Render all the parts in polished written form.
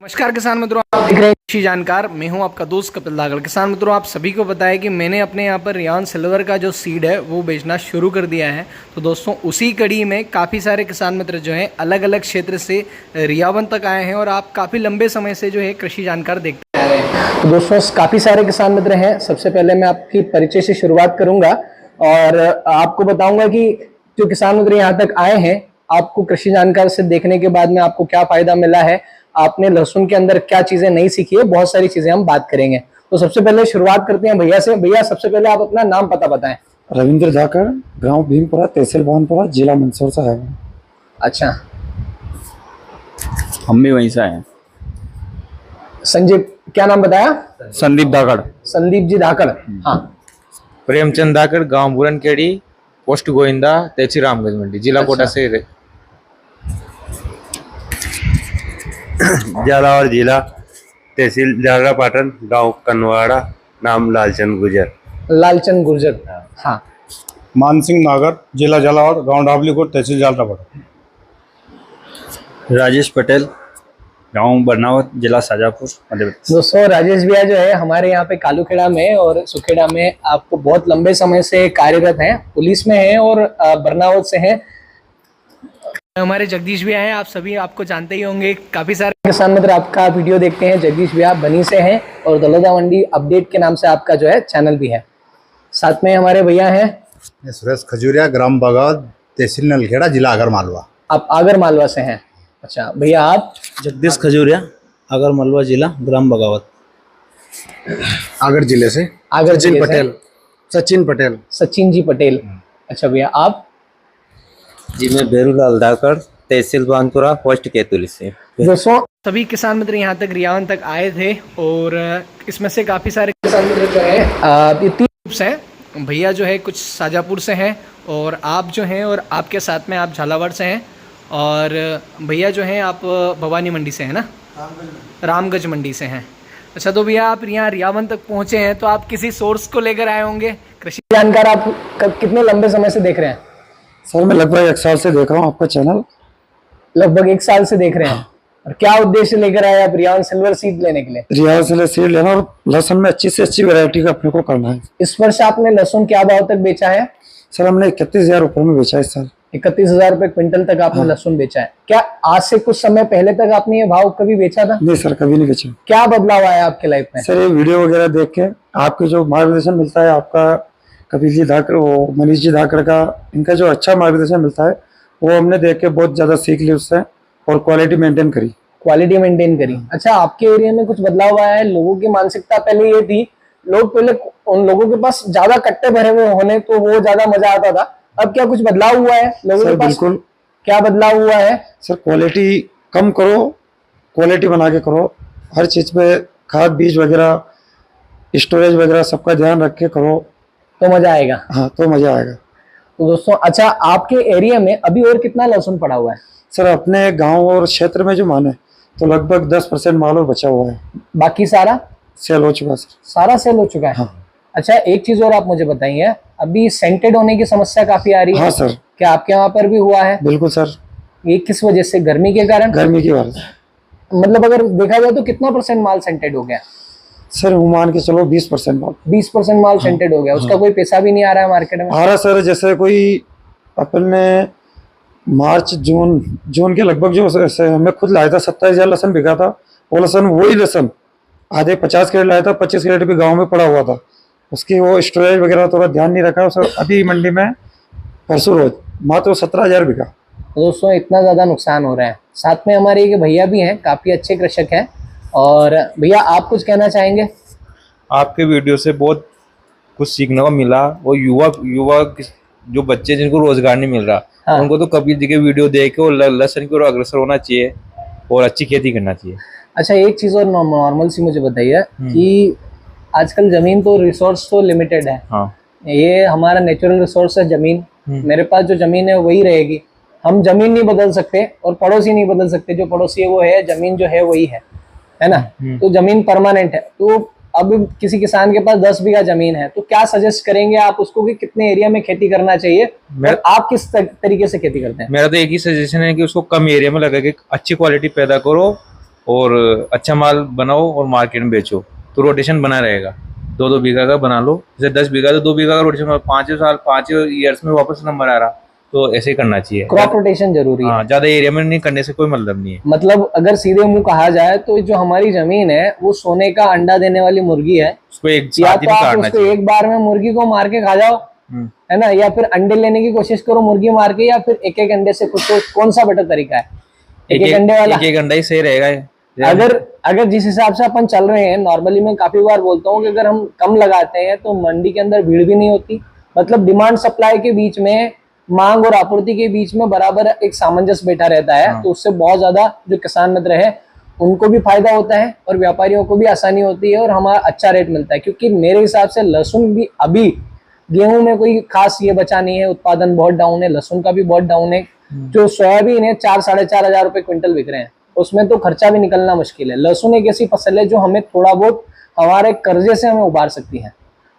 नमस्कार किसान मित्रों, आप देख रहे हैं कृषि जानकार। मैं हूं आपका दोस्त कपिल दागड़। किसान मित्रों, आप सभी को पता है कि मैंने अपने यहाँ पर रियान सिल्वर का जो सीड है वो बेचना शुरू कर दिया है। तो दोस्तों, उसी कड़ी में काफ़ी सारे किसान मित्र जो हैं अलग अलग क्षेत्र से रियावन तक आए हैं और आप काफ़ी लंबे समय से जो है कृषि जानकार देखते आ रहे हैं। तो दोस्तों, काफ़ी सारे किसान मित्र हैं। सबसे पहले मैं आपकी परिचय से शुरुआत करूँगा और आपको बताऊँगा कि जो किसान मित्र यहाँ तक आए हैं, आपको कृषि जानकार से देखने के बाद में आपको क्या फ़ायदा मिला है, आपने लहसुन के अंदर क्या चीजें नहीं सीखी है, बहुत सारी चीजें हम बात करेंगे। तो सबसे पहले शुरुआत करते हैं भैया से। भैया, सबसे पहले आप अपना नाम पता बताएं। रविंद्र धाकड़, गांव भीमपुरा, तहसील भानपुरा, जिला मंदसौर से है। अच्छा, हम भी वहीं से आए हैं। संजीव, क्या नाम बताया? संदीप धाकड़। संदीप जी धाकड़। हाँ। प्रेमचंद धाकड़, गांव बुरनखेड़ी, पोस्ट गोविंदा, तहसील रामगंज मंडी, जिला कोटा से। झालावाड़ जिला, तहसील झालरा पाटन, गांव कनवाड़ा, नाम लालचंद गुजर। लालचंद गुर्जर। हाँ। मानसिंह नागर, जिला झालावाड़, गांव डाबलीकोट, तहसील झालरापाटन। राजेश पटेल, गांव बरनावत, जिला शाजापुर, मध्य प्रदेश। दोस्तों, राजेश भैया जो है हमारे यहाँ पे कालूखेड़ा में और सुखेड़ा में आपको बहुत लंबे समय से कार्यरत हैं। पुलिस में हैं और बरनावत से हैं। हमारे जगदीश भैया हैं, आप सभी आपको जानते ही होंगे। काफी सारे किसान मित्र आपका वीडियो देखते हैं। जगदीश भैया बनी से हैं और दलोदा मंडी अपडेट के नाम से आपका जो है चैनल भी है। साथ में हमारे भैया हैं सुरेश खजूरिया, ग्राम बगावत, तहसील नलखेड़ा, जिला आगर मालवा। आप आगर मालवा से हैं। अच्छा भैया, आप? जगदीश खजूरिया, आगर मालवा जिला, ग्राम बगावत। आगर जिले से आगर सचिन जिले से? पटेल। सचिन पटेल। सचिन जी पटेल। अच्छा भैया, आप? जी, मैं बेरूलाल धाकड़, तहसील भानपुरा, पोस्ट कैतुली से। दोस्तों, सभी किसान मित्र यहाँ तक रियावन तक आए थे और इसमें से काफ़ी सारे किसान मित्र जो है ये 3 ग्रुप्स हैं। भैया जो है कुछ शाजापुर से हैं और आप जो हैं और आपके साथ में आप झालावाड़ से हैं और भैया जो हैं आप भवानी मंडी से हैं ना? रामगंज मंडी से हैं। अच्छा, तो भैया आप यहाँ रियावन तक पहुँचे हैं तो आप किसी सोर्स को लेकर आए होंगे। कृषि जानकार आप कितने लंबे समय से देख रहे हैं? सर, मैं लगभग 1 साल से देख रहा हूँ आपका चैनल। लगभग 1 साल से देख रहे हैं। और क्या उद्देश्य लेकर आए आप रियान सिल्वर सीड लेने के लिए? रियान सिल्वर सीड लेना और लहसुन में अच्छी से अच्छी वैरायटी का अपने को करना है। इस वर्ष आपने लहसुन क्या भाव तक बेचा है? सर, हमने 31,000 रुपये में बेचा है इस साल। 31,000 रुपए क्विंटल तक आपने लहसुन बेचा है। क्या आज से कुछ समय पहले तक आपने ये भाव कभी बेचा था? नहीं सर, कभी नहीं बेचा। क्या बदलाव आया आपके लाइफ में? सर, ये वीडियो वगैरह देख के आपके जो मार्गदर्शन मिलता है, आपका कपिल जी धाकड़, वो मनीष जी धाकड़ का, इनका जो अच्छा मार्गदर्शन मिलता है वो हमने देख के बहुत ज्यादा सीख ली उससे और क्वालिटी मेंटेन करी। क्वालिटी मेंटेन करी। अच्छा, आपके एरिया में कुछ बदलाव आया है? लोगों की मानसिकता पहले ये थी, लोग पहले उन लोगों के पास ज्यादा कट्टे भरे हुए होने तो वो ज्यादा मजा आता था। अब क्या कुछ बदलाव हुआ है लोगों के पास? बिल्कुल। क्या बदलाव हुआ है? सर, क्वालिटी कम करो, क्वालिटी बना के करो। हर चीज में खाद, बीज वगैरह, स्टोरेज वगैरह सबका ध्यान रख के करो तो मजा आएगा। हाँ, तो मजा आएगा। तो दोस्तों, अच्छा आपके एरिया में अभी और कितना लहसुन पड़ा हुआ है? सर, अपने गांव और क्षेत्र में जो माने तो लगभग 10% माल और बचा हुआ है। बाकी सारा सेल हो चुका है सर। सारा सेल हो चुका है। हाँ। अच्छा, एक चीज और आप मुझे बताइए, अभी सेंटेड होने की समस्या काफी आ रही है। हाँ सर। क्या आपके वहां पर भी हुआ है? बिल्कुल सर। ये किस वजह से? गर्मी के कारण? गर्मी की वजह से। मतलब अगर देखा जाए तो कितना % माल सेंटेड हो गया? सर, मान के चलो 20% माल। 20% माल सेंटेड हो गया। उसका कोई पैसा भी नहीं आ रहा है मार्केट में? आ रहा सर। जैसे कोई अपन ने मार्च जून के लगभग जो हमें खुद लाया था, 27,000 लहसन बिका था। वो लहसन, वही लहसन आधे 50 कैरेट लाया था, 25 कैरेट भी गाँव में पड़ा हुआ था। उसकी वो स्टोरेज वगैरह थोड़ा ध्यान नहीं रखा सर। अभी मंडी में परसों रोज मात्र 17,000 बिका। दोस्तों, इतना ज्यादा नुकसान हो रहा है। साथ में हमारे एक भैया भी हैं, काफी अच्छे कृषक हैं। और भैया, आप कुछ कहना चाहेंगे? आपके वीडियो से बहुत कुछ सीखने को मिला और युवा जो बच्चे जिनको रोजगार नहीं मिल रहा, हाँ। उनको तो कपिल जी के वीडियो देख के और लहसुन की ओर अग्रसर होना चाहिए और अच्छी खेती करना चाहिए। अच्छा, एक चीज और नॉर्मल सी मुझे बताइए कि आजकल जमीन तो रिसोर्स तो लिमिटेड है। हाँ। ये हमारा नेचुरल रिसोर्स है जमीन। मेरे पास जो जमीन है वही रहेगी। हम जमीन नहीं बदल सकते और पड़ोसी नहीं बदल सकते। जो पड़ोसी है वो है, जमीन जो है वही है ना? तो जमीन परमानेंट है। तो अब किसी किसान के पास 10 बीघा जमीन है तो क्या सजेस्ट करेंगे आप उसको कि कितने एरिया में खेती करना चाहिए और आप किस तरीके से खेती करते हैं? मेरा तो एक ही सजेशन है कि उसको कम एरिया में लगा के अच्छी क्वालिटी पैदा करो और अच्छा माल बनाओ और मार्केट में बेचो, तो रोटेशन बना रहेगा। 2-2 बीघा का बना लो, जैसे 10 बीघा तो 2 बीघा का रोटेशन, 5 साल 5 ईयर्स में वापस नंबर आ रहा, तो ऐसे ही करना चाहिए। क्रॉप रोटेशन जरूरी है। हाँ, ज्यादा एरिया में नहीं करने से कोई मतलब नहीं है। मतलब अगर सीधे मुंह कहा जाए तो जो हमारी जमीन है वो सोने का अंडा देने वाली मुर्गी है, उसको एक या साथ ही तो में आप काटना उसको चाहिए। एक बार में मुर्गी को मार के खा जाओ, है ना, या फिर अंडे लेने की कोशिश करो मुर्गी मार के, या फिर एक एक अंडे से कुछ, तो कौन सा बेटर तरीका है? एक एक अंडे वाला। एक अंडा ही सही रहेगा ये। अगर जिस हिसाब से अपन चल रहे हैं, नॉर्मली मैं काफी बार बोलता हूँ कि अगर हम कम लगाते हैं तो मंडी के अंदर भीड़ भी नहीं होती, मतलब डिमांड सप्लाई के बीच में, मांग और आपूर्ति के बीच में बराबर एक सामंजस्य बैठा रहता है। तो उससे बहुत ज्यादा जो किसान मित्र है उनको भी फायदा होता है और व्यापारियों को भी आसानी होती है और हमारा अच्छा रेट मिलता है। क्योंकि मेरे हिसाब से लहसुन भी अभी, गेहूं में कोई खास ये बचा नहीं है, उत्पादन बहुत डाउन है, लहसुन का भी बहुत डाउन है। जो सोयाबीन है 4-4.5 हजार रुपए क्विंटल बिक रहे हैं, उसमें तो खर्चा भी निकलना मुश्किल है। लहसुन एक ऐसी फसल है जो हमें थोड़ा बहुत हमारे कर्जे से हमें उबार सकती है।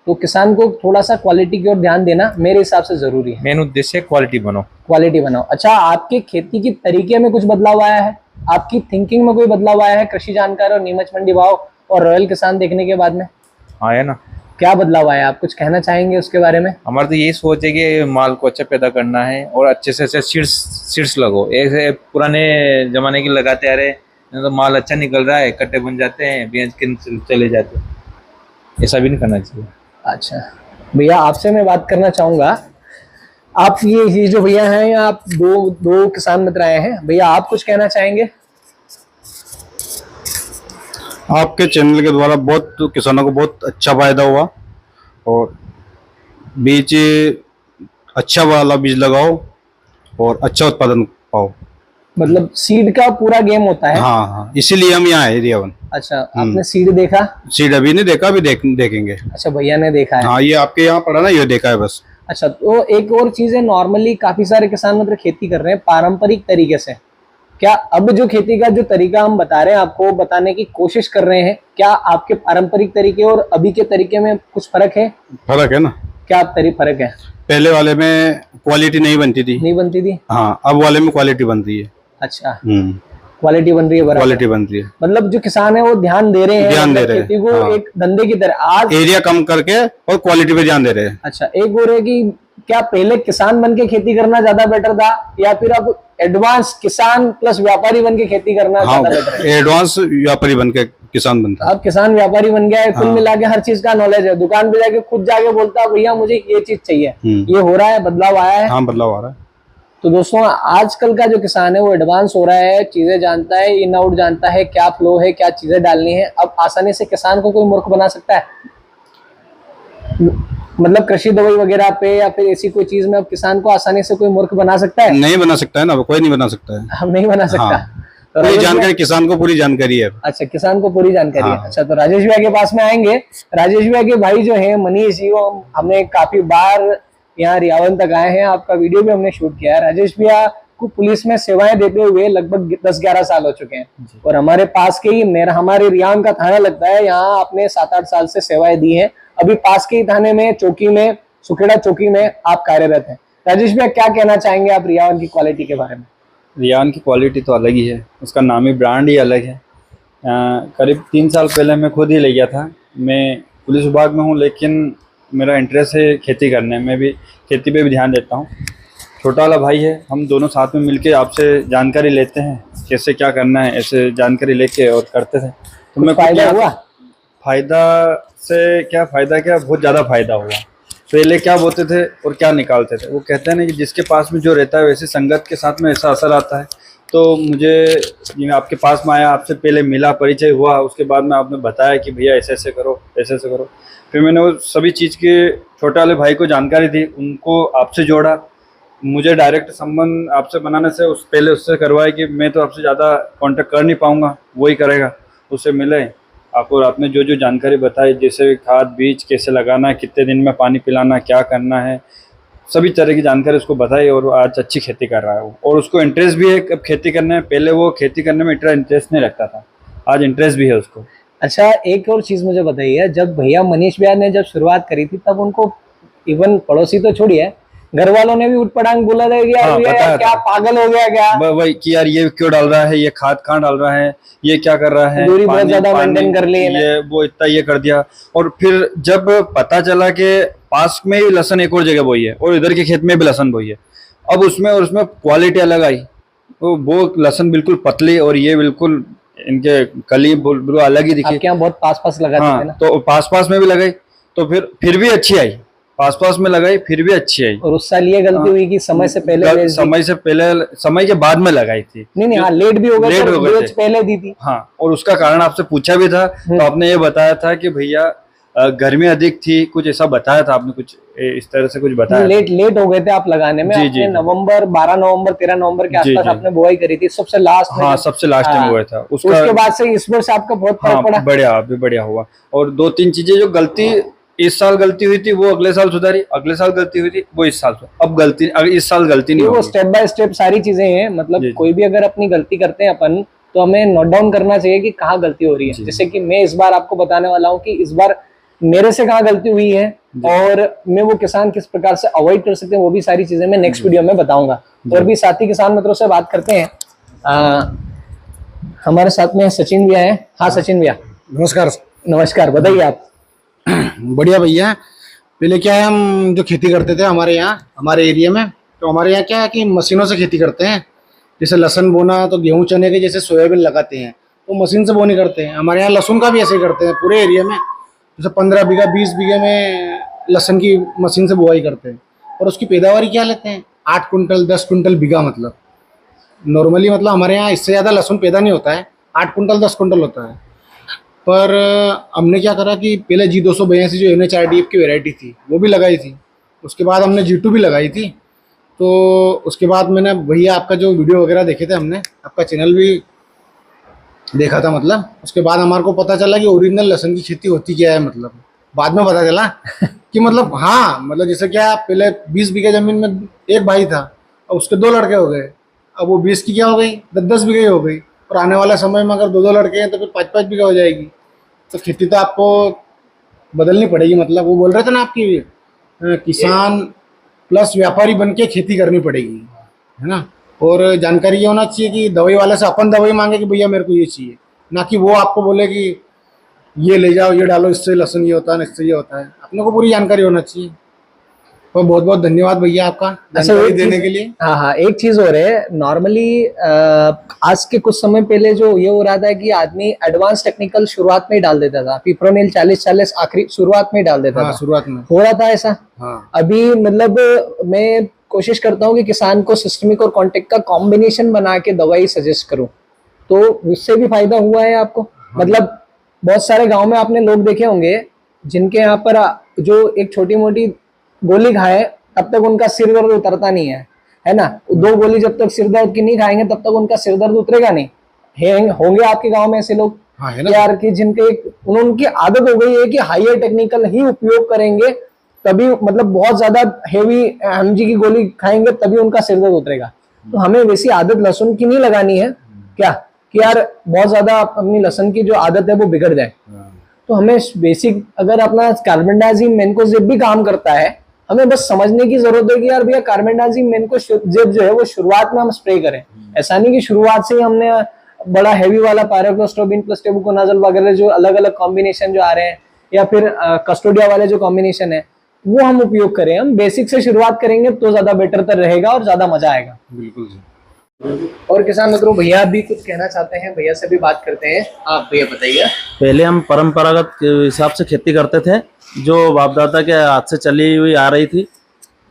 तो किसान को थोड़ा सा क्वालिटी की ओर ध्यान देना मेरे हिसाब से जरूरी है। मेन उद्देश्य क्वालिटी बनो। क्वालिटी बनाओ। अच्छा, आपके खेती की तरीके में कुछ बदलाव आया है? आपकी थिंकिंग में कोई बदलाव आया है कृषि जानकार और नीमच मंडी भाव और रॉयल किसान देखने के बाद में? आया ना। क्या बदलाव आया, आप कुछ कहना चाहेंगे उसके बारे में? हमारा तो यही सोच है कि माल को अच्छा पैदा करना है और अच्छे से अच्छे सीड्स लगो। ऐसे पुराने जमाने की लगाते आ रहे, तो माल अच्छा निकल रहा है, कट्टे बन जाते हैं, बेच के चले जाते हैं। ऐसा भी नहीं करना चाहिए। अच्छा भैया, आपसे मैं बात करना चाहूंगा, आप ये जो भैया हैं, आप दो किसान मित्र आए हैं, भैया आप कुछ कहना चाहेंगे? आपके चैनल के द्वारा बहुत किसानों को बहुत अच्छा फायदा हुआ, और बीज अच्छा वाला बीज लगाओ और अच्छा उत्पादन पाओ। मतलब सीड का पूरा गेम होता है। हाँ हाँ, इसीलिए हम यहाँ आए रियावन। अच्छा, आपने सीड देखा? सीड अभी नहीं देखा, अभी देखेंगे। अच्छा, भैया ने देखा है। हाँ, ये आपके यहाँ पड़ा ना, ये देखा है बस। अच्छा, तो एक और चीज है, नॉर्मली काफी सारे किसान मतलब खेती कर रहे हैं पारंपरिक तरीके से। क्या अब जो खेती का जो तरीका हम बता रहे हैं, आपको बताने की कोशिश कर रहे हैं, क्या आपके पारंपरिक तरीके और अभी के तरीके में कुछ फर्क है? फर्क है ना। क्या फर्क है? पहले वाले में क्वालिटी नहीं बनती थी। नहीं बनती थी? हाँ, अब वाले में क्वालिटी बन रही है। अच्छा, क्वालिटी बन रही है, बराबर क्वालिटी बन रही है। मतलब जो किसान है वो ध्यान दे रहे हैं, ध्यान दे मतलब रहे हैं, खेती को हाँ। एक धंधे की तरह। आज एरिया कम करके और क्वालिटी पे ध्यान दे रहे हैं। अच्छा, एक और है कि क्या पहले किसान बन के खेती करना ज्यादा बेटर था, या फिर अब एडवांस किसान प्लस व्यापारी बन के खेती करना हाँ, ज्यादा बेटर है? एडवांस व्यापारी बन के किसान बनता है। अब किसान व्यापारी बन गया है, कुल मिला के हर चीज का नॉलेज है, दुकान पे जाके खुद जाके बोलता है भैया मुझे ये चीज चाहिए। ये हो रहा है, बदलाव आया है। हाँ, बदलाव आ रहा है। तो दोस्तों, आजकल का जो किसान है वो एडवांस हो रहा है, चीजें जानता है, इन आउट जानता है, क्या फ्लो है, क्या चीजें डालनी है। अब आसानी से किसान को कोई मूर्ख बना सकता है? मतलब कृषि दवाई वगैरह पे या फिर ऐसी कोई चीज में अब किसान को आसानी से कोई मूर्ख बना सकता है? नहीं बना सकता है ना, कोई नहीं बना सकता है। हम नहीं बना सकता। हाँ। तो पूरी राजेश जानकारी भैया- किसान को पूरी जानकारी है। अच्छा, किसान को पूरी जानकारी है। हाँ। अच्छा, तो राजेश भैया के पास में आएंगे। राजेश भैया के भाई जो है मनीष जी, वो हमने काफी बार यहाँ रियावन तक आए हैं, आपका वीडियो भी हमने शूट किया है। राजेश भैया को पुलिस में सेवाएं देते हुए लगभग 10-11 साल हो चुके हैं, और हमारे पास के ही हमारे रियावन का थाना लगता है, यहाँ आपने 7-8 साल से सेवाएं दी हैं। अभी पास के ही थाने में, चौकी में, सुखेड़ा चौकी में आप कार्यरत हैं। राजेश भैया, क्या कहना चाहेंगे आप रियावन की क्वालिटी के बारे में? रियान की क्वालिटी तो अलग ही है, उसका नाम ही ब्रांड ही अलग है। करीब 3 साल पहले मैं खुद ही ले गया था। मैं पुलिस विभाग में हूँ, लेकिन मेरा इंटरेस्ट है खेती करने में, भी खेती पे भी ध्यान देता हूँ। छोटा वाला भाई है, हम दोनों साथ में मिलके आपसे जानकारी लेते हैं कैसे क्या करना है, ऐसे जानकारी लेके और करते थे। तो मैं फायदा हुआ? फ़ायदा से क्या फ़ायदा, क्या बहुत ज़्यादा फ़ायदा हुआ। पहले क्या बोलते थे और क्या निकालते थे, वो कहते हैं ना कि जिसके पास में जो रहता है वैसे संगत के साथ में ऐसा असर आता है। तो मुझे आपके पास में आया, आपसे पहले मिला, परिचय हुआ, उसके बाद में आपने बताया कि भैया ऐसे ऐसे करो, ऐसे ऐसे करो। फिर मैंने वो सभी चीज़ के छोटे वाले भाई को जानकारी दी, उनको आपसे जोड़ा। मुझे डायरेक्ट संबंध आपसे बनाने से पहले उससे करवाया कि मैं तो आपसे ज़्यादा कांटेक्ट कर नहीं पाऊँगा, वही करेगा। उससे मिले, आपको आपने जो जो जानकारी बताई, जैसे खाद बीज कैसे लगाना है, कितने दिन में पानी पिलाना, क्या करना है, सभी तरह की जानकारी उसको बताई, और आज अच्छी खेती कर रहा है वो। और उसको इंटरेस्ट भी है अब खेती करने में। पहले वो खेती करने में इतना इंटरेस्ट नहीं रखता था, आज इंटरेस्ट भी है उसको। अच्छा, एक और चीज मुझे बताइए, जब भैया मनीष भैया ने जब शुरुआत करी थी, तब उनको इवन पड़ोसी तो छोड़िए, घर वालों ने भी उठपटांग बोला था कि यार हाँ, भैया बताया क्या था। पागल हो गया क्या, वही कि यार ये क्यों डाल रहा है, ये खाद कहाँ डाल रहा है, ये क्या कर रहा है, दूरी बहुत पानी- ज्यादा पानी- मेंटेन कर ली है ना। ये वो इतना ये कर दिया। और फिर जब पता चला कि पास में ही लहसुन एक और जगह बोई है और इधर के खेत में भी लहसुन बोई है, अब उसमें और उसमें क्वालिटी अलग आई। वो लहसुन बिल्कुल पतली और ये बिल्कुल इनके कली बिल्कुल अलग ही दिखी। आपके यहाँ बहुत पास पास लगाते थे हाँ, ना, तो पास पास में भी लगाई तो फिर भी अच्छी आई, पास पास में लगाई फिर भी अच्छी आई। और उस साल ये गलती हुई कि समय से पहले बेच दी। समय के बाद में लगाई थी। नहीं हाँ, लेट भी हो गए लेट थे, हो गए बेच थे। पहले दी थी। हाँ, और उसका कारण आपसे पूछा भी था तो आपने ये बताया था कि भैया गर्मी अधिक थी, कुछ ऐसा बताया था आपने, कुछ इस तरह से कुछ बताया था। लेट हो गए थे आप लगाने में। जी, आपने जी, जी। नवंबर 12 नवंबर 13 नवंबर के जी, आसपास जी। आपने बुआई करी थी सबसे लास्ट में। हाँ, सबसे लास्ट टाइम हाँ, हुआ था उसके बाद से इस वर्ष आपका बहुत फर्क हाँ, पड़ा। बढ़िया, अभी बढ़िया हुआ। और 2-3 चीजें जो गलती इस साल गलती हुई थी वो अगले साल सुधारी, अगले साल गलती हुई थी वो इस साल अब गलती, अगर इस साल गलती नहीं वो होगी। स्टेप बाय स्टेप सारी चीजें हैं। मतलब जी, जी। कोई भी अगर अपनी गलती करते हैं अपन, तो हमें नोट डाउन करना चाहिए कि कहाँ गलती हो रही है। जैसे कि मैं इस बार आपको बताने वाला हूँ कि इस बार मेरे से कहाँ गलती हुई है और मैं वो किसान किस प्रकार से अवॉइड कर सकते हैं, वो भी सारी चीजें मैं नेक्स्ट वीडियो में बताऊंगा। और भी साथी किसान मित्रों से बात करते हैं। हमारे साथ में सचिन भैया है। हाँ सचिन भैया, नमस्कार। नमस्कार, बताइए आप। बढ़िया भैया। पहले क्या है, हम जो खेती करते थे हमारे यहाँ हमारे एरिया में, तो हमारे यहाँ क्या है कि मशीनों से खेती करते हैं। जैसे लहसुन बोना तो गेहूं चने के जैसे सोयाबीन लगाते हैं तो मशीन से बोनी करते हैं। हमारे यहाँ लहसुन का भी ऐसे ही करते हैं पूरे एरिया में। जैसे 15 बीघा 20 बीघे में लहसुन की मशीन से बुआई करते हैं। और उसकी पैदावारी क्या लेते हैं, 8 कुंटल 10 कुंटल बीघा। मतलब नॉर्मली मतलब हमारे यहाँ इससे ज़्यादा लहसुन पैदा नहीं होता है, 8 कुंटल 10 कुंटल होता है। पर हमने क्या करा कि पहले G282 जो NHRDF की वैरायटी थी वो भी लगाई थी। उसके बाद हमने G2 भी लगाई थी। तो उसके बाद मैंने भैया आपका जो वीडियो वगैरह देखे थे, हमने आपका चैनल भी देखा था। मतलब उसके बाद हमारे को पता चला कि ओरिजिनल लहसुन की खेती होती क्या है। मतलब बाद में पता चला कि मतलब हाँ, मतलब जैसे क्या पहले 20 बीघे ज़मीन में एक भाई था, अब उसके 2 लड़के हो गए। अब वो 20 की क्या हो गई, 10-10 बीघे हो गई। और आने वाले समय में अगर 2-2 लड़के हैं तो फिर 5-5 बीघा हो जाएगी। तो खेती तो आपको बदलनी पड़ेगी। मतलब वो बोल रहे थे ना आपकी किसान प्लस व्यापारी बन के खेती करनी पड़ेगी, है ना। और जानकारी ये होना चाहिए कि दवाई वाले से अपन दवाई मांगे कि भैया मेरे को ये चाहिए, ना कि वो आपको बोले कि ये ले जाओ, ये डालो, इससे लहसुन ये होता है, इससे ये होता है। अपने को पूरी जानकारी होना चाहिए। तो बहुत बहुत धन्यवाद भैया आपका जानकारी देने के लिए। हाँ, एक चीज और है। नॉर्मली आज के कुछ समय पहले जो ये हो रहा था कि आदमी एडवांस टेक्निकल शुरुआत में ही डाल देता था, पिप्रोनिल 40-40 आखिरी शुरुआत में ही डाल देता हाँ, था। शुरुआत में हो रहा था ऐसा। हाँ, अभी मतलब मैं कोशिश करता हूँ कि किसान को सिस्टमिक और कॉन्टेक्ट का कॉम्बिनेशन बना के दवाई सजेस्ट करूँ, तो उससे भी फायदा हुआ है आपको। मतलब बहुत सारे गांव में आपने लोग देखे होंगे जिनके यहाँ पर जो एक छोटी मोटी गोली खाए तब तक उनका सिर दर्द उतरता नहीं है ना। 2 गोली जब तक सिर दर्द की नहीं खाएंगे तब तक उनका सिर दर्द उतरेगा नहीं। होंगे आपके गांव में ऐसे लोग हाँ, है ना। यार कि जिनके उनकी आदत हो गई है कि हायर टेक्निकल ही उपयोग करेंगे, तभी मतलब बहुत ज्यादा हेवी एमजी की गोली खाएंगे तभी उनका सिर दर्द उतरेगा। तो हमें वैसी आदत लहसुन की नहीं लगानी है क्या कि यार बहुत ज्यादा अपनी लहसुन की जो आदत है वो बिगड़ जाए। तो हमें बेसिक अगर अपना कार्बेंडाजिम मैनकोजेब भी काम करता है, हमें बस समझने की जरूरत है कि यार भैया कार्बेंडाजिम मैनकोजेब जो है वो शुरुआत में हम स्प्रे करें। ऐसा नहीं कि शुरुआत से ही हमने बड़ा हैवी वाला पायरोक्लोस्ट्रोबिन प्लस टेबुकोनाजोल वगैरह जो अलग अलग कॉम्बिनेशन जो आ रहे हैं, या फिर कस्टोडिया वाले जो कॉम्बिनेशन है वो हम उपयोग करें। हम बेसिक से शुरुआत करेंगे तो ज्यादा बेटर रहेगा और ज्यादा मजा आएगा। बिल्कुल। और किसान मित्रों, भैया भी कुछ कहना चाहते हैं, भैया से भी बात करते हैं। आप भैया बताइए। पहले हम परंपरागत के हिसाब से खेती करते थे, जो बाप दादा के हाथ से चली हुई आ रही थी।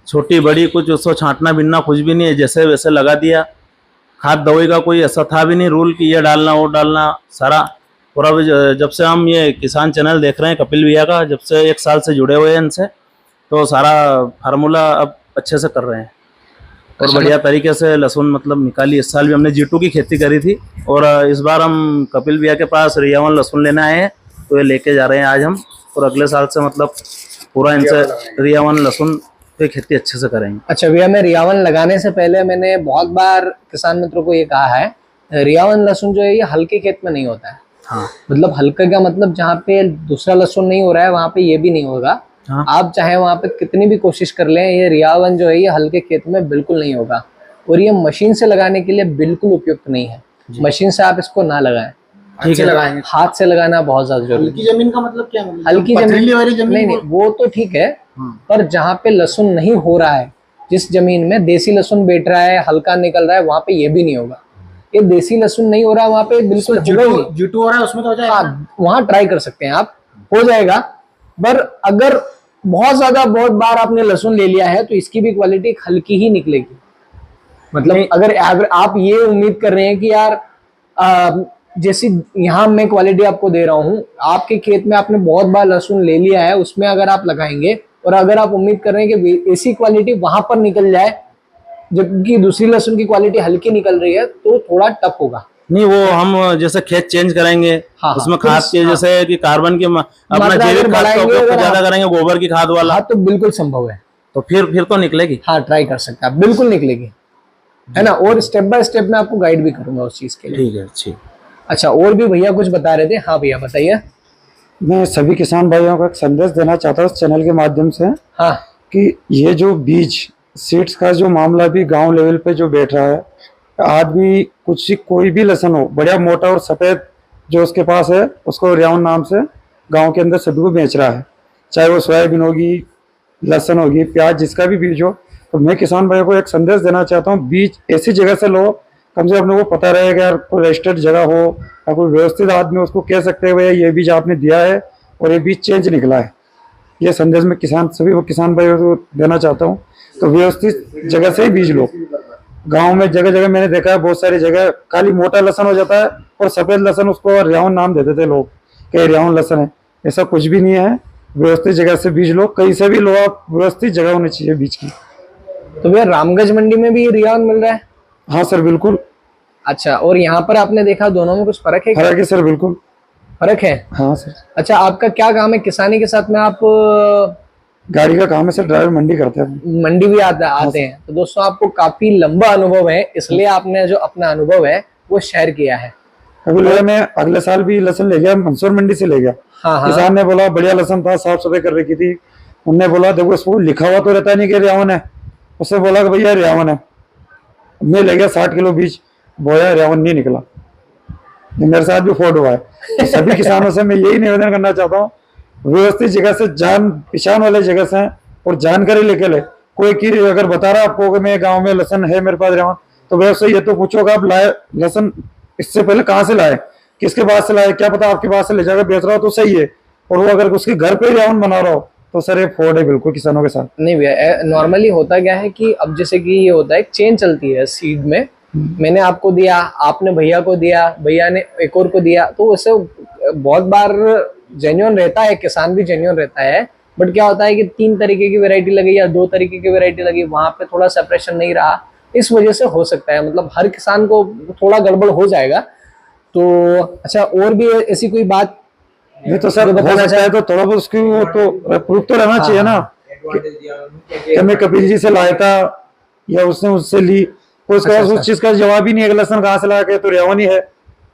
छोटी बड़ी कुछ उसको छांटना बिनना कुछ भी नहीं है, जैसे वैसे लगा दिया। खाद दवाई का कोई ऐसा था भी नहीं रूल कि ये डालना वो डालना। सारा पूरा जब से हम ये किसान चैनल देख रहे हैं कपिल भैया का, जब से 1 साल से जुड़े हुए हैं इनसे, तो सारा फार्मूला अब अच्छे से कर रहे हैं और बढ़िया तरीके से लहसुन मतलब निकाली। इस साल भी हमने G2 की खेती करी थी और इस बार हम कपिल भैया के पास रियावन लहसुन लेने आए हैं, तो ये लेके जा रहे हैं आज हम। और अगले साल से मतलब पूरा इनसे रियावन लहसुन पे खेती अच्छे से करेंगे। अच्छा भैया, मैं रियावन लगाने से पहले मैंने बहुत बार किसान मित्रों को ये कहा है, रियावन लहसुन जो है ये हल्के खेत में नहीं होता है। हाँ, मतलब हल्के का मतलब जहाँ पे दूसरा लहसुन नहीं हो रहा है वहां पे ये भी नहीं होगा। हाँ। आप चाहे वहां पे कितनी भी कोशिश कर लें, ये रियावन जो है ये हल्के खेत में बिल्कुल नहीं होगा, और ये मशीन से लगाने के लिए बिल्कुल उपयुक्त नहीं है। मशीन से आप इसको ना लगाएं, ठीक है लगाएंगे। हाथ से लगाना बहुत ज्यादा जरूरी है। हल्की जमीन का मतलब क्या, मतलब हल्की पथरीली वाली जमीन जमीन नहीं, वो तो ठीक है, हाँ। पर जहाँ पे लहसुन नहीं हो रहा है, जिस जमीन में देसी लहसुन बैठ रहा है, हल्का निकल रहा है, वहां पे ये भी नहीं होगा। ये देसी लहसुन नहीं हो रहा है वहां पे, बिल्कुल होगा ही नहीं। G2 हो रहा है उसमें तो हो जाएगा। हाँ, वहां ट्राई कर सकते हैं आप, हो जाएगा। पर अगर बहुत ज्यादा बहुत बार आपने लहसुन ले लिया है तो इसकी भी क्वालिटी हल्की ही निकलेगी। मतलब अगर आप ये उम्मीद कर रहे हैं कि यार जैसी यहाँ मैं क्वालिटी आपको दे रहा हूँ, आपके खेत में आपने बहुत बार लहसुन ले लिया है, उसमें अगर आप लगाएंगे और अगर आप उम्मीद कर रहे हैं कि ऐसी क्वालिटी वहां पर निकल जाए जबकि दूसरी लहसुन की क्वालिटी हल्की निकल रही है, तो थोड़ा टफ होगा। नहीं, वो हम जैसे खेत चेंज करेंगे, हाँ, उसमें खाद के जैसे कि कार्बन की अपना मात्रा जैविक अगर खाद का बढ़ाएंगे उपयोग अगर ज्यादा आप- करेंगे, गोबर की खाद वाला, हाँ, तो बिल्कुल संभव है। तो फिर तो निकलेगी। हाँ, ट्राई कर सकते हैं आप, बिल्कुल निकलेगी, है ना। और स्टेप बाय स्टेप मैं आपको गाइड भी करूंगा उस चीज के लिए। ठीक है, ठीक। अच्छा, और भी भैया कुछ बता रहे थे। हाँ भैया बताइए। मैं सभी किसान भाइयों को एक संदेश देना चाहता हूँ इस चैनल के माध्यम से हाँ, कि ये जो बीज सीड्स का जो मामला भी गांव लेवल पे जो बैठ रहा है, आज भी कुछ कोई भी लहसुन हो बढ़िया मोटा और सफेद जो उसके पास है, उसको रियाउन नाम से गांव के अंदर सभी को बेच रहा है, चाहे वो सोयाबीन होगी, लहसुन होगी, प्याज, जिसका भी बीज हो। तो मैं किसान भाइयों को एक संदेश देना चाहता हूँ, बीज ऐसी जगह से लो, कम से कम अपने को पता रहेगा यार, कोई रजिस्टर्ड जगह हो या कोई व्यवस्थित आदमी उसको कह सकते हैं भैया ये बीज आपने दिया है और ये बीज चेंज निकला है। ये संदेश मैं सभी को किसान भाइयों को देना चाहता हूँ। तो व्यवस्थित जगह से ही बीज लो। गांव में जगह जगह मैंने देखा है, बहुत सारी जगह खाली मोटा लहसुन हो जाता है और सफेद लहसुन उसको रियाउन नाम देते थे लोग कि रियाउन लहसुन है। ऐसा कुछ भी नहीं है, व्यवस्थित जगह से बीज लो, कहीं से भी लो आप, व्यवस्थित जगह होनी चाहिए बीज की। तो भैया रामगंज मंडी में भी रियान मिल रहा है? हाँ सर, बिल्कुल अच्छा, और यहाँ पर आपने देखा दोनों में कुछ फर्क है क्या? फर्क है सर, बिल्कुल फर्क है। हाँ सर। अच्छा, आपका क्या काम है? किसानी के साथ में आप गाड़ी का काम है सर, ड्राइवर मंडी करते हैं। मंडी भी आते हैं। तो दोस्तों आपको काफी लंबा अनुभव है, इसलिए आपने जो अपना अनुभव है वो शेयर किया है। अभी मैं अगले साल भी लहसुन ले गया, मंसूर मंडी से ले गया। हाँ हाँ, किसान ने बोला बढ़िया लहसुन था, साफ सफाई कर रखी थी। उनने बोला देखो इसको लिखा हुआ तो रहता नहीं कि रियावन है, उसने बोला कि भैया रियावन है। मैं ले गया 60 किलो बीज बोया, रियावन नहीं निकला। ये मेरे साथ भी फ्रॉड हुआ है। तो सभी किसानों से मैं यही निवेदन करना चाहता हूँ, व्यवस्थित जगह से, जान पहचान वाले जगह से और जानकारी लेके ले। कोई की अगर बता रहा आपको कि मैं गाँव में लहसुन है मेरे पास रियावन, तो वैसे ये तो पूछोगे आप लाए लहसुन इससे पहले कहाँ से लाए, किसके पास से लाए, क्या पता आपके पास से ले जाकर बेच रहा हो तो सही है, और वो अगर उसके घर पे रियावन बना रहा हो तो सर ये फ्रॉड है बिल्कुल किसानों के साथ। नहीं भैया, नॉर्मली होता क्या है कि अब जैसे कि ये होता है, चेन चलती है सीड में। मैंने आपको दिया, आपने भैया को दिया, भैया ने एक और को दिया, तो उससे बहुत बार जेन्युइन रहता है, किसान भी जेन्युइन रहता है। बट क्या होता है कि 3 तरीके की वैरायटी लगी या 2 तरीके की वैरायटी लगी, वहां पे थोड़ा सेपरेशन नहीं रहा, इस वजह से हो सकता है। मतलब हर किसान को थोड़ा गड़बड़ हो जाएगा। तो अच्छा, और भी ऐसी कोई बात? नहीं तो सर हो सकता है तो थोड़ा बहुत उसकी वो तो प्रूफ तो रहना चाहिए ना कि मैं कपिल जी से लाया था या उसने उससे ली, तो उसके पास उस चीज का जवाब ही नहीं है। लहसुन कहाँ से ला के, तो रियावनी है,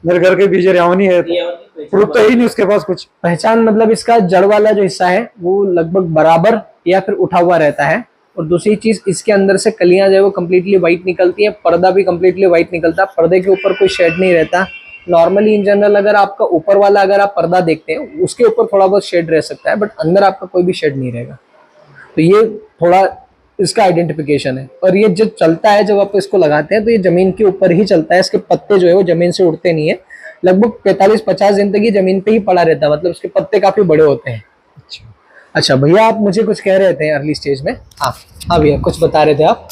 मेरे घर के बीज रियावनी है, प्रूफ तो ही नहीं उसके पास कुछ। पहचान मतलब इसका जड़ वाला जो हिस्सा है वो लगभग बराबर या फिर उठा हुआ रहता है। और दूसरी चीज, इसके अंदर से कलियां जो है वो कम्प्लीटली व्हाइट निकलती है, पर्दा भी कम्प्लीटली व्हाइट निकलता है, पर्दे के ऊपर कोई शेड नहीं रहता। नॉर्मली इन जनरल अगर आपका ऊपर वाला अगर आप पर्दा देखते हैं उसके ऊपर थोड़ा बहुत शेड रह सकता है, बट अंदर आपका कोई भी शेड नहीं रहेगा। तो ये थोड़ा इसका आइडेंटिफिकेशन है। और ये जब चलता है, जब आप इसको लगाते हैं तो ये जमीन के ऊपर ही चलता है, इसके पत्ते जो है वो जमीन से उड़ते नहीं है। लगभग 45-50 दिन तक ये जमीन पे ही पड़ा रहता है, मतलब उसके पत्ते काफी बड़े होते हैं। अच्छा भैया, आप मुझे कुछ कह रहे थे अर्ली स्टेज में? हाँ भैया, कुछ बता रहे थे आप।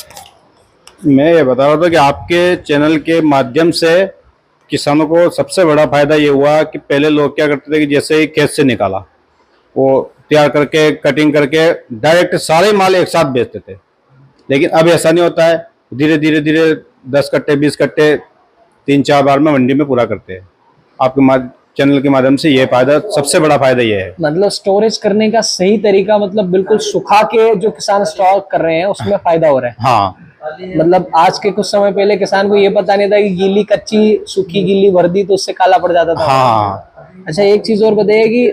मैं ये बता रहा था कि आपके चैनल के माध्यम से किसानों को सबसे बड़ा फायदा ये हुआ कि पहले लोग क्या करते थे कि जैसे ही खेत से निकाला वो तैयार करके कटिंग करके डायरेक्ट सारे माल एक साथ बेचते थे, लेकिन अब ऐसा नहीं होता है। धीरे धीरे धीरे 10 कट्टे 20 कट्टे 3-4 बार में मंडी में पूरा करते हैं। आपके चैनल के माध्यम से ये फायदा, सबसे बड़ा फायदा ये है। मतलब स्टोरेज करने का सही तरीका, मतलब बिल्कुल सुखा के जो किसान स्टॉक कर रहे हैं उसमें फायदा हो रहा है। हाँ, मतलब आज के कुछ समय पहले किसान को ये पता नहीं था कि गीली कच्ची सूखी गीली वर्दी तो उससे काला पड़ जाता था। हाँ। अच्छा, एक चीज और बताइए कि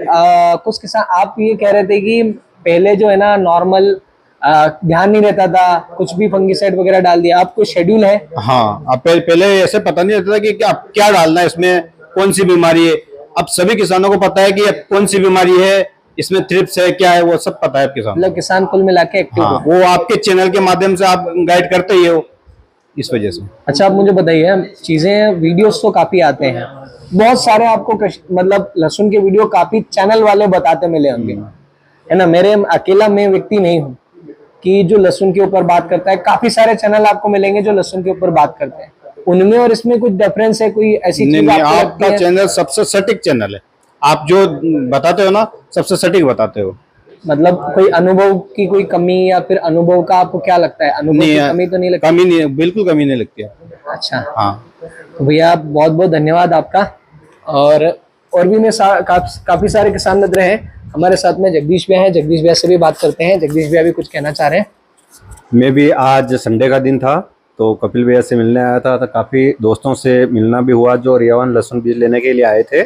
कुछ किसान, आप ये कह रहे थे कि पहले जो है ना नॉर्मल ध्यान नहीं रहता था, कुछ भी फंगिसाइड वगैरह डाल दिया, अब कुछ शेड्यूल है? हाँ, अब पहले ऐसे पता नहीं रहता था कि क्या डालना है इसमें, कौन सी बीमारी है। अब सभी किसानों को पता है कि अब कौन सी बीमारी है, इसमें थ्रिप्स है, क्या है, वो सब पता है किसान। मतलब किसान कुल मिला के एक्टिव हाँ, हो। वो आपके चैनल के माध्यम से आप गाइड करते ही हो, इस वजह से। अच्छा, आप मुझे बताइए, चीजें वीडियोस तो काफी आते हैं, बहुत सारे आपको मतलब लहसुन के वीडियो काफी चैनल वाले बताते मिले होंगे, है ना? मेरे अकेला मैं व्यक्ति नहीं हूँ कि जो लहसुन के ऊपर बात करता है, काफी सारे चैनल आपको मिलेंगे जो लहसुन के ऊपर बात करते हैं। उनमें और इसमें कुछ डिफरेंस है, कोई ऐसी चीज नहीं, आपको लगती आपका है? चैनल सबसे सटीक चैनल है। आप जो बताते हो ना, सबसे सटीक बताते हो। मतलब कोई अनुभव की कोई कमी या फिर अनुभव का आपको क्या लगता है? अनुभव की कमी तो नहीं लगती? कमी नहीं, बिल्कुल कमी नहीं लगती है। अच्छा, हाँ, तो भैया बहुत बहुत धन्यवाद आपका। और भी मैं काफी सारे किसान मित्र हैं हमारे साथ में। जगदीश भैया हैं, जगदीश भैया से भी बात करते हैं। जगदीश भैया भी कुछ कहना चाह रहे हैं। मैं भी आज संडे का दिन था तो कपिल भैया से मिलने आया था, तो काफ़ी दोस्तों से मिलना भी हुआ जो रियावन लहसुन बीज लेने के लिए आए थे।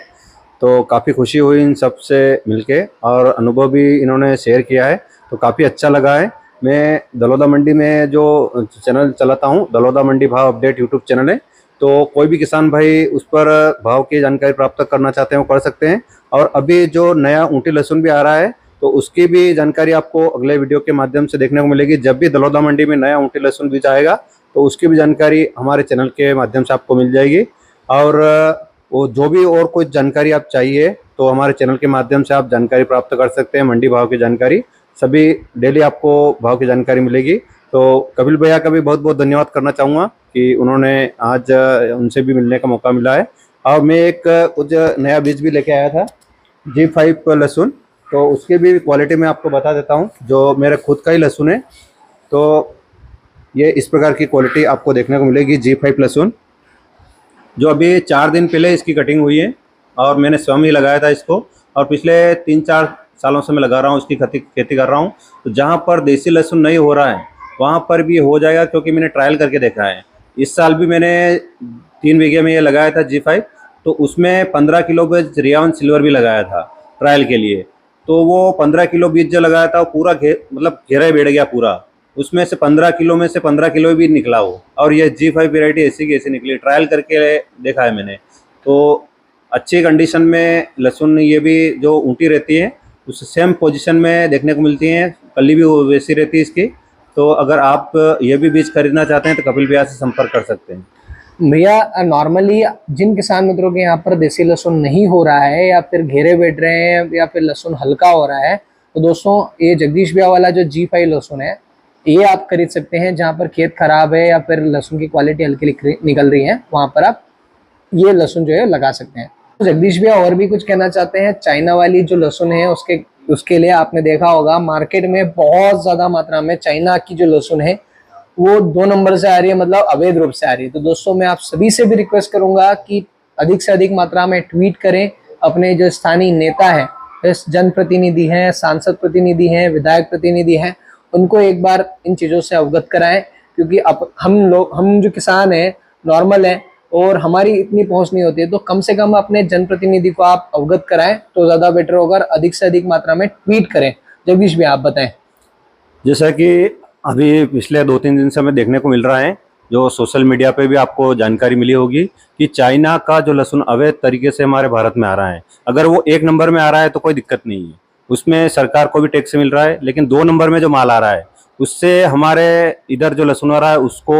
तो काफ़ी खुशी हुई इन सब से मिलके, और अनुभव भी इन्होंने शेयर किया है, तो काफ़ी अच्छा लगा है। मैं दलोदा मंडी में जो चैनल चलाता हूँ, दलोदा मंडी भाव अपडेट यूट्यूब चैनल है, तो कोई भी किसान भाई उस पर भाव की जानकारी प्राप्त करना चाहते हैं वो कर सकते हैं। और अभी जो नया ऊँटी लहसुन भी आ रहा है, तो उसकी भी जानकारी आपको अगले वीडियो के माध्यम से देखने को मिलेगी। जब भी दलोदा मंडी में नया ऊँटी लहसुन बीज आएगा तो उसकी भी जानकारी हमारे चैनल के माध्यम से आपको मिल जाएगी। और वो जो भी और कुछ जानकारी आप चाहिए तो हमारे चैनल के माध्यम से आप जानकारी प्राप्त कर सकते हैं। मंडी भाव की जानकारी सभी डेली आपको भाव की जानकारी मिलेगी। तो कपिल भैया का भी बहुत बहुत धन्यवाद करना चाहूँगा कि उन्होंने आज उनसे भी मिलने का मौका मिला है। और मैं एक कुछ नया बीज भी लेके आया था, G5 लहसुन, तो उसकी भी क्वालिटी मैं आपको बता देता हूँ। जो मेरा खुद का ही लहसुन है, तो ये इस प्रकार की क्वालिटी आपको देखने को मिलेगी। G5 लहसुन जो अभी 4 दिन पहले इसकी कटिंग हुई है, और मैंने स्वयं ही लगाया था इसको, और पिछले 3-4 सालों से मैं लगा रहा हूँ, इसकी खेती कर रहा हूँ। तो जहाँ पर देसी लहसुन नहीं हो रहा है वहाँ पर भी हो जाएगा, क्योंकि मैंने ट्रायल करके देखा है। इस साल भी मैंने 3 बीघे में ये लगाया था G5, तो उसमें 15 किलो बीज रियावन सिल्वर भी लगाया था ट्रायल के लिए। तो वो 15 किलो बीज जो लगाया था वो पूरा मतलब घेरा ही बैठ गया पूरा, उसमें से 15 किलो में से 15 किलो भी निकला वो। और ये G5 वेराइटी ऐसी की ऐसी निकली, ट्रायल करके देखा है मैंने। तो अच्छी कंडीशन में लहसुन ये भी जो ऊँटी रहती है उस सेम पोजीशन में देखने को मिलती हैं, कली भी वैसी रहती है इसकी। तो अगर आप ये भी बीज खरीदना चाहते हैं तो कपिल भैया से संपर्क कर सकते हैं। भैया नॉर्मली जिन किसान मित्रों के यहाँ पर देसी लहसुन नहीं हो रहा है, या फिर घेरे बैठ रहे हैं, या फिर लहसुन हल्का हो रहा है, तो दोस्तों ये जगदीश भैया वाला जो G5 लहसुन है ये आप खरीद सकते हैं। जहाँ पर खेत खराब है या फिर लहसुन की क्वालिटी हल्की निकल रही है, वहाँ पर आप ये लहसुन जो है लगा सकते हैं। तो जगदीश भैया और भी कुछ कहना चाहते हैं। चाइना वाली जो लहसुन है उसके लिए आपने देखा होगा मार्केट में बहुत ज़्यादा मात्रा में चाइना की जो लहसुन है वो 2 नंबर से आ रही है, मतलब अवैध रूप से आ रही है। तो दोस्तों मैं आप सभी से भी रिक्वेस्ट करूंगा कि अधिक से अधिक मात्रा में ट्वीट करें। अपने जो स्थानीय नेता है, जनप्रतिनिधि हैं, सांसद प्रतिनिधि हैं, विधायक प्रतिनिधि हैं, उनको एक बार इन चीज़ों से अवगत कराएं। क्योंकि अब हम जो किसान हैं नॉर्मल है और हमारी इतनी पहुंच नहीं होती है, तो कम से कम अपने जनप्रतिनिधि को आप अवगत कराएं तो ज़्यादा बेटर होगा। अधिक से अधिक मात्रा में ट्वीट करें। जगदीश भी आप बताएं। जैसा कि अभी पिछले 2-3 दिन से हमें देखने को मिल रहा है, जो सोशल मीडिया पे भी आपको जानकारी मिली होगी कि चाइना का जो लहसुन अवैध तरीके से हमारे भारत में आ रहा है। अगर वो 1 नंबर में आ रहा है तो कोई दिक्कत नहीं है, उसमें सरकार को भी टैक्स मिल रहा है। लेकिन 2 नंबर में जो माल आ रहा है उससे हमारे इधर जो लहसुन आ रहा है उसको,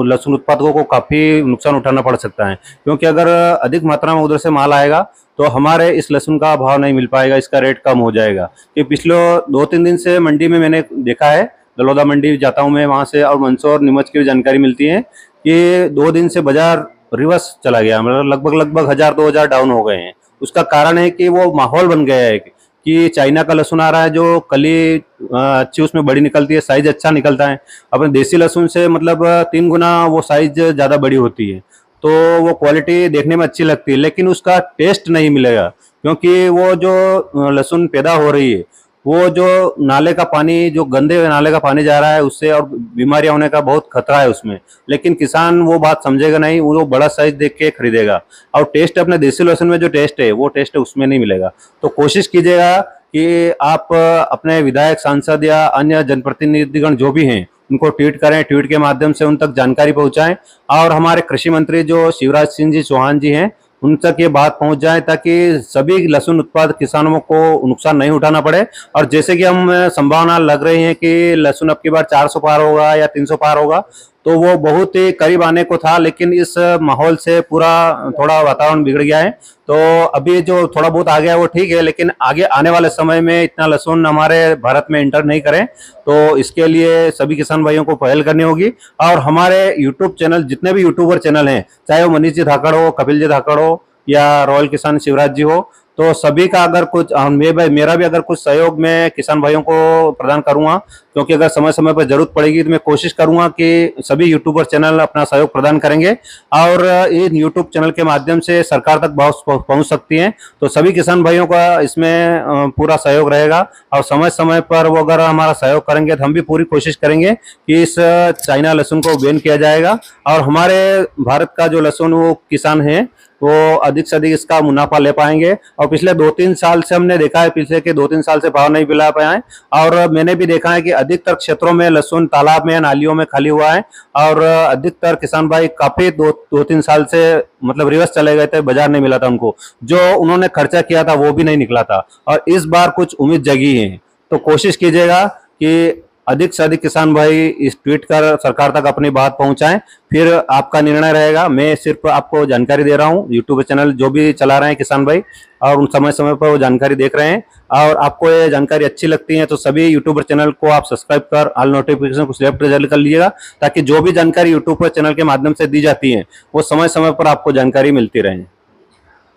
लहसुन उत्पादकों को काफ़ी नुकसान उठाना पड़ सकता है। क्योंकि अगर अधिक मात्रा में उधर से माल आएगा तो हमारे इस लहसुन का भाव नहीं मिल पाएगा, इसका रेट कम हो जाएगा। कि पिछले 2-3 दिन से मंडी में मैंने देखा है, दलोदा मंडी जाता हूँ मैं वहाँ से, और मंदसौर नीमच की भी जानकारी मिलती है कि 2 दिन से बाजार रिवर्स चला गया, मतलब लगभग 1000-2000 डाउन हो गए हैं। उसका कारण है कि वो माहौल बन गया है कि चाइना का लहसुन आ रहा है जो कली अच्छी उसमें बड़ी निकलती है, साइज अच्छा निकलता है। अपने देसी लहसुन से मतलब 3 गुना वो साइज ज़्यादा बड़ी होती है, तो वो क्वालिटी देखने में अच्छी लगती है, लेकिन उसका टेस्ट नहीं मिलेगा। क्योंकि वो जो लहसुन पैदा हो रही है वो जो नाले का पानी, जो गंदे नाले का पानी जा रहा है उससे, और बीमारियां होने का बहुत खतरा है उसमें। लेकिन किसान वो बात समझेगा नहीं, वो बड़ा साइज देख के खरीदेगा। और टेस्ट अपने देसी लहसुन में जो टेस्ट है वो टेस्ट उसमें नहीं मिलेगा। तो कोशिश कीजिएगा कि आप अपने विधायक, सांसद या अन्य जनप्रतिनिधिगण जो भी हैं उनको ट्वीट करें, ट्वीट के माध्यम से उन तक जानकारी पहुंचाएं और हमारे कृषि मंत्री जो शिवराज सिंह जी चौहान जी हैं उन तक ये बात पहुंच जाए ताकि सभी लहसुन उत्पादक किसानों को नुकसान नहीं उठाना पड़े। और जैसे कि हम संभावना लग रही है कि लहसुन अब की बार 400 पार होगा या 300 पार होगा, तो वो बहुत ही करीब आने को था, लेकिन इस माहौल से पूरा थोड़ा वातावरण बिगड़ गया है। तो अभी जो थोड़ा बहुत आ गया वो ठीक है, लेकिन आगे आने वाले समय में इतना लहसुन हमारे भारत में एंटर नहीं करें, तो इसके लिए सभी किसान भाइयों को पहल करनी होगी। और हमारे यूट्यूब चैनल, जितने भी यूट्यूबर चैनल हैं, चाहे वो मनीष जी धाकड़ हो, कपिल जी धाकड़ हो या रॉयल किसान शिवराज जी हो, तो सभी का अगर कुछ मेरा भी अगर कुछ सहयोग मैं किसान भाइयों को प्रदान करूंगा, क्योंकि अगर समय समय पर जरूरत पड़ेगी तो मैं कोशिश करूंगा कि सभी यूट्यूबर चैनल अपना सहयोग प्रदान करेंगे और इन यूट्यूब चैनल के माध्यम से सरकार तक पहुंच सकती हैं। तो सभी किसान भाइयों का इसमें पूरा सहयोग रहेगा और समय समय पर वो अगर हमारा सहयोग करेंगे तो हम भी पूरी कोशिश करेंगे कि इस चाइना लहसुन को बैन किया जाएगा और हमारे भारत का जो लहसुन वो किसान है वो अधिक से अधिक इसका मुनाफा ले पाएंगे। और पिछले 2-3 साल से हमने देखा है, पिछले के 2-3 साल से भाव नहीं मिला पाए हैं और मैंने भी देखा है कि अधिकतर क्षेत्रों में लहसुन तालाब में, नालियों में खाली हुआ है और अधिकतर किसान भाई काफी 2-3 साल से मतलब रिवर्स चले गए थे, बाजार नहीं मिला था उनको, जो उन्होंने खर्चा किया था वो भी नहीं निकला था। और इस बार कुछ उम्मीद जगी है, तो कोशिश कीजिएगा कि अधिक से अधिक किसान भाई इस ट्वीट कर सरकार तक अपनी बात पहुंचाएं, फिर आपका निर्णय रहेगा। मैं सिर्फ आपको जानकारी दे रहा हूं, यूट्यूब चैनल जो भी चला रहे हैं किसान भाई और उन समय समय पर वो जानकारी देख रहे हैं और आपको ये जानकारी अच्छी लगती है तो सभी यूट्यूबर चैनल को आप सब्सक्राइब कर ऑल नोटिफिकेशन को सिलेक्ट जल्द कर लीजिएगा, ताकि जो भी जानकारी यूट्यूब चैनल के माध्यम से दी जाती है वो समय समय पर आपको जानकारी मिलती रहे।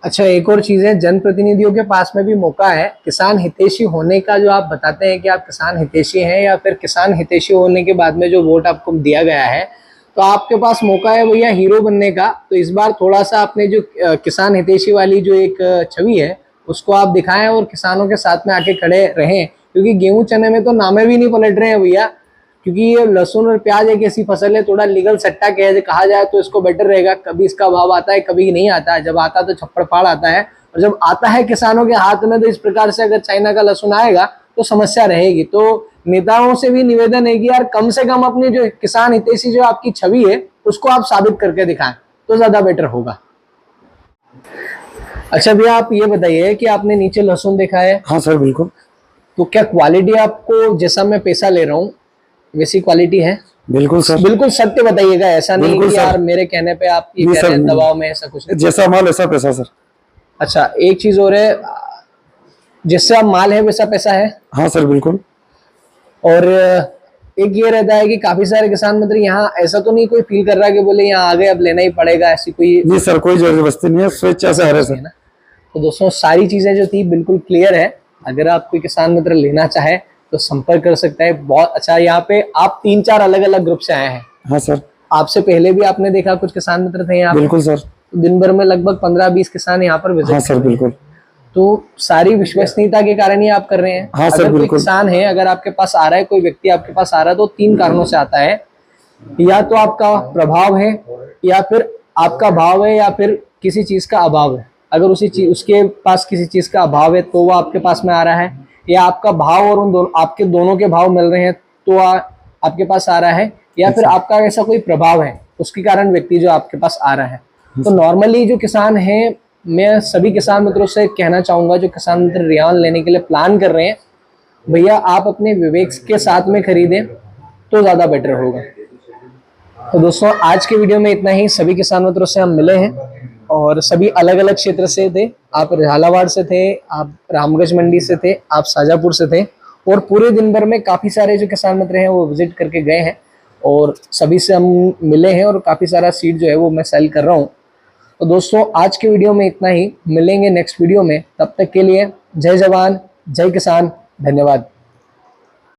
अच्छा, एक और चीज़ है, जनप्रतिनिधियों के पास में भी मौका है किसान हितैषी होने का। जो आप बताते हैं कि आप किसान हितैषी हैं या फिर किसान हितैषी होने के बाद में जो वोट आपको दिया गया है, तो आपके पास मौका है भैया हीरो बनने का। तो इस बार थोड़ा सा अपने जो किसान हितैषी वाली जो एक छवि है उसको आप दिखाएं और किसानों के साथ में आके खड़े रहें, क्योंकि गेहूं चने में तो नामे भी नहीं पलट रहे हैं भैया, क्योंकि ये लहसुन और प्याज एक ऐसी फसल है, थोड़ा लीगल सट्टा कहा जाए तो इसको बेटर रहेगा। कभी इसका भाव आता है, कभी नहीं आता है, जब आता है तो छप्पड़ फाड़ आता है, और जब आता है किसानों के हाथ में तो इस प्रकार से अगर चाइना का लहसुन आएगा तो समस्या रहेगी। तो नेताओं से भी निवेदन है कि यार कम से कम अपनी जो किसान हितैषी जो आपकी छवि है उसको आप साबित करके दिखाएं तो ज्यादा बेटर होगा। अच्छा भैया, आप ये बताइए कि आपने नीचे लहसुन देखा है? हाँ सर बिल्कुल। तो क्या क्वालिटी आपको, जैसा मैं पैसा ले रहा हूँ वैसी क्वालिटी है? बिल्कुल सर, बिल्कुल सत्य बताइएगा, ऐसा नहीं कि यार मेरे कहने पे आप ये कह रहे हैं दबाव में, ऐसा कुछ नहीं। जैसा माल ऐसा पैसा सर। अच्छा, एक चीज और है, जिससे आप माल है वैसा पैसा है? हाँ सर बिल्कुल। और एक ये रहता है कि काफी सारे किसान मतलब यहाँ ऐसा तो नहीं कोई फील कर रहा कि बोले यहाँ आ गए अब लेना ही पड़ेगा, ऐसी कोई? नहीं सर, कोई जबरदस्ती नहीं है, स्वेच्छा से हरे सर। तो दोस्तों सारी चीजें जो थी बिल्कुल क्लियर है। अगर आप कोई किसान मित्र लेना चाहे तो संपर्क कर सकता है। बहुत अच्छा, यहाँ पे आप 3-4 अलग अलग ग्रुप से आए हैं। हाँ सर। आपसे पहले भी आपने देखा कुछ किसान मित्र थे यहाँ? बिल्कुल सर। दिन भर में लगभग 15-20 किसान यहाँ पर विजिट। हाँ सर बिल्कुल। तो सारी विश्वसनीयता के कारण ही आप कर रहे हैं। हाँ सर अगर कोई बिल्कुल। किसान है, अगर आपके पास आ रहा है, कोई व्यक्ति आपके पास आ रहा है, तो 3 कारणों से आता है। या तो आपका प्रभाव है, या फिर आपका भाव है, या फिर किसी चीज का अभाव है। अगर उसके पास किसी चीज का अभाव है तो वो आपके पास में आ रहा है, या आपका भाव और उन दोनों आपके दोनों के भाव मिल रहे हैं तो आपके पास आ रहा है, या फिर आपका ऐसा कोई प्रभाव है उसके कारण व्यक्ति जो आपके पास आ रहा है। तो नॉर्मली जो किसान है, मैं सभी किसान मित्रों से कहना चाहूंगा जो किसान मित्र रियान लेने के लिए प्लान कर रहे हैं, भैया आप अपने विवेक के साथ में खरीदें तो ज्यादा बेटर होगा। तो दोस्तों आज के वीडियो में इतना ही। सभी किसान मित्रों से हम मिले हैं और सभी अलग अलग क्षेत्र से थे। आप झालावाड़ से थे, आप रामगंज मंडी से थे, आप शाजापुर से थे, और पूरे दिन भर में काफ़ी सारे जो किसान मित्र हैं वो विजिट करके गए हैं और सभी से हम मिले हैं और काफ़ी सारा सीड जो है वो मैं सेल कर रहा हूँ। तो दोस्तों आज के वीडियो में इतना ही। मिलेंगे नेक्स्ट वीडियो में, तब तक के लिए जय जवान जय किसान, धन्यवाद।